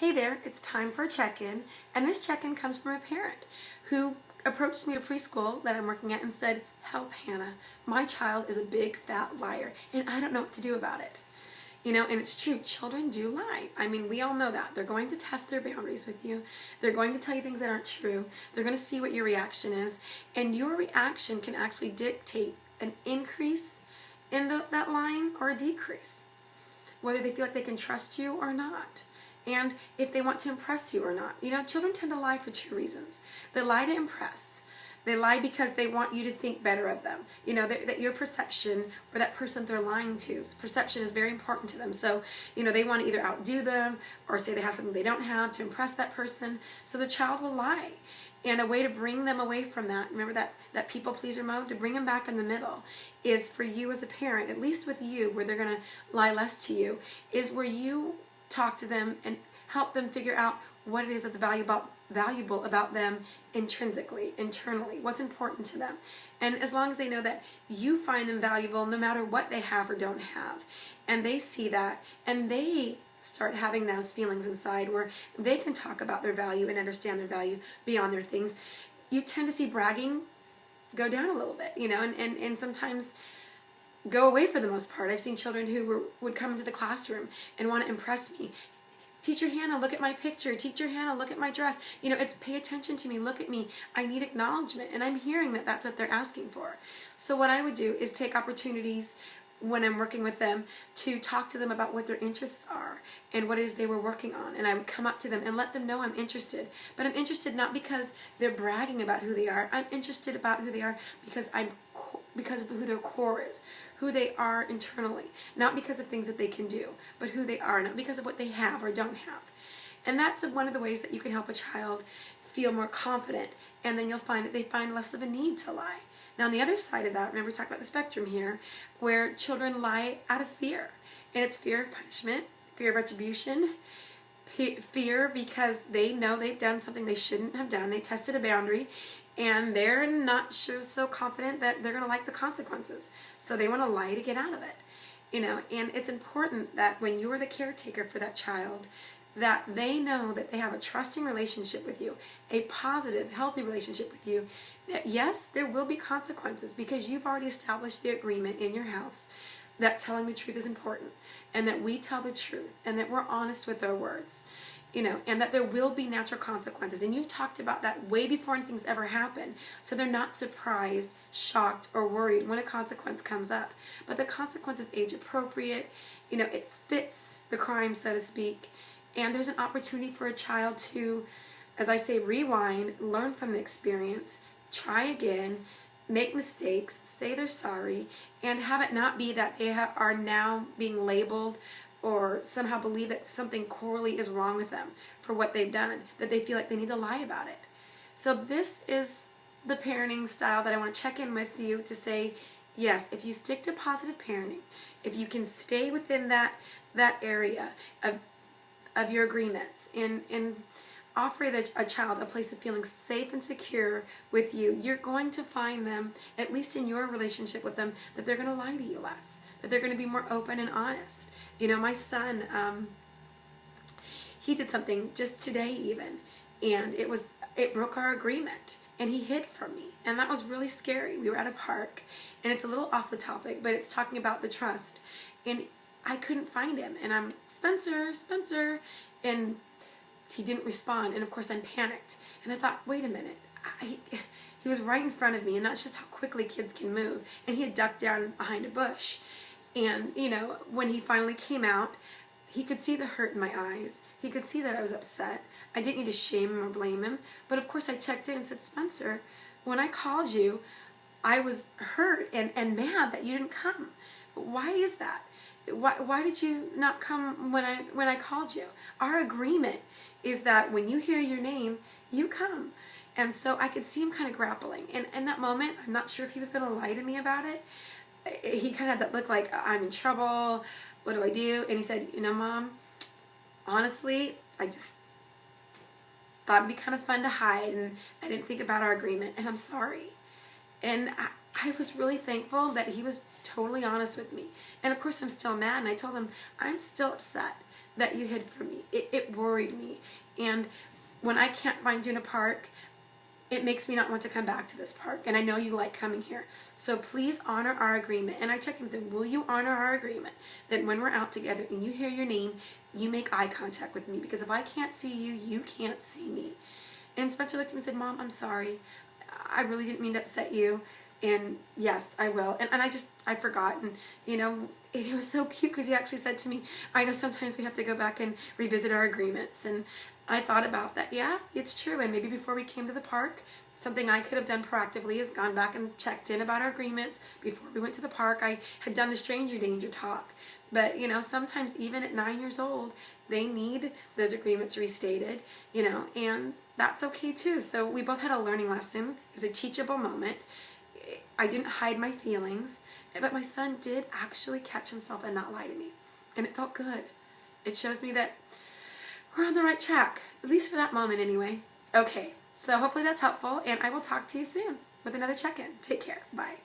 Hey there, it's time for a check-in, and this check-in comes from a parent who approached me at a preschool that I'm working at and said, "Help, Hannah, my child is a big fat liar, and I don't know what to do about it." And it's true, children do lie. I mean, we all know that. They're going to test their boundaries with you. They're going to tell you things that aren't true. They're going to see what your reaction is, and your reaction can actually dictate an increase in that lying or a decrease, whether they feel like they can trust you or not, and if they want to impress you or not. Children tend to lie for two reasons. They lie to impress. They lie because they want you to think better of them. That your perception, or that person they're lying to, perception is very important to them. So, they want to either outdo them or say they have something they don't have to impress that person. So the child will lie. And a way to bring them away from that, remember that people pleaser mode, to bring them back in the middle, is for you as a parent, at least with you, where they're going to lie less to you, is where you talk to them and help them figure out what it is that's valuable about them intrinsically, internally, what's important to them. And as long as they know that you find them valuable no matter what they have or don't have, and they see that, and they start having those feelings inside where they can talk about their value and understand their value beyond their things, you tend to see bragging go down a little bit, and sometimes go away for the most part. I've seen children who would come into the classroom and want to impress me. "Teacher Hannah, look at my picture. Teacher Hannah, look at my dress." It's pay attention to me, look at me. I need acknowledgement, and I'm hearing that that's what they're asking for. So what I would do is take opportunities when I'm working with them to talk to them about what their interests are and what it is they were working on. And I would come up to them and let them know I'm interested. But I'm interested not because they're bragging about who they are. I'm interested about who they are because of who their core is, who they are internally. Not because of things that they can do, but who they are, not because of what they have or don't have. And that's one of the ways that you can help a child feel more confident, and then you'll find that they find less of a need to lie. Now, on the other side of that, remember we talked about the spectrum here, where children lie out of fear. And it's fear of punishment, fear of retribution, fear because they know they've done something they shouldn't have done. They tested a boundary, and they're not sure, so confident that they're going to like the consequences. So they want to lie to get out of it. And it's important that when you're the caretaker for that child, that they know that they have a trusting relationship with you, a positive, healthy relationship with you, that yes, there will be consequences because you've already established the agreement in your house that telling the truth is important, and that we tell the truth, and that we're honest with our words, and that there will be natural consequences. And you've talked about that way before things ever happen, so they're not surprised, shocked, or worried when a consequence comes up. But the consequence is age appropriate, it fits the crime, so to speak, and there's an opportunity for a child to, as I say, rewind, learn from the experience, try again, make mistakes, say they're sorry, and have it not be that they are now being labeled or somehow believe that something corely is wrong with them for what they've done, that they feel like they need to lie about it. So this is the parenting style that I want to check in with you to say, yes, if you stick to positive parenting, if you can stay within that area of your agreements and offer a child a place of feeling safe and secure with you, you're going to find them, at least in your relationship with them, that they're going to lie to you less, that they're going to be more open and honest. My son, he did something just today even, and it broke our agreement, and he hid from me, and that was really scary. We were at a park, and it's a little off the topic, but it's talking about the trust, and I couldn't find him, and I'm, Spencer, and he didn't respond, and of course I'm panicked, and I thought, wait a minute, he was right in front of me, and that's just how quickly kids can move, and he had ducked down behind a bush, and when he finally came out, he could see the hurt in my eyes, he could see that I was upset. I didn't need to shame him or blame him, but of course I checked in and said, "Spencer, when I called you, I was hurt and mad that you didn't come. Why is that? Why did you not come when I called you? Our agreement is that when you hear your name, you come." And so I could see him kind of grappling. And in that moment, I'm not sure if he was going to lie to me about it. He kind of had that look like, I'm in trouble, what do I do? And he said, "Mom, honestly, I just thought it'd be kind of fun to hide, and I didn't think about our agreement, and I'm sorry." And I was really thankful that he was totally honest with me. And of course I'm still mad, and I told him, I'm still upset that you hid from me. It worried me. And when I can't find you in a park, it makes me not want to come back to this park. And I know you like coming here. So please honor our agreement. And I checked with them. Will you honor our agreement that when we're out together and you hear your name, you make eye contact with me? Because if I can't see you, you can't see me. And Spencer looked at me and said, Mom, I'm sorry. I really didn't mean to upset you. And yes, I will. And I forgot. And, you know, it was so cute because he actually said to me, I know sometimes we have to go back and revisit our agreements. And I thought about that. Yeah, it's true. And maybe before we came to the park, something I could have done proactively is gone back and checked in about our agreements. Before we went to the park, I had done the stranger danger talk. But, you know, sometimes even at 9 years old, they need those agreements restated, you know, and that's okay too. So we both had a learning lesson. It was a teachable moment. I didn't hide my feelings, but my son did actually catch himself and not lie to me. And it felt good. It shows me that we're on the right track, at least for that moment anyway. Okay, so hopefully that's helpful, and I will talk to you soon with another check-in. Take care. Bye.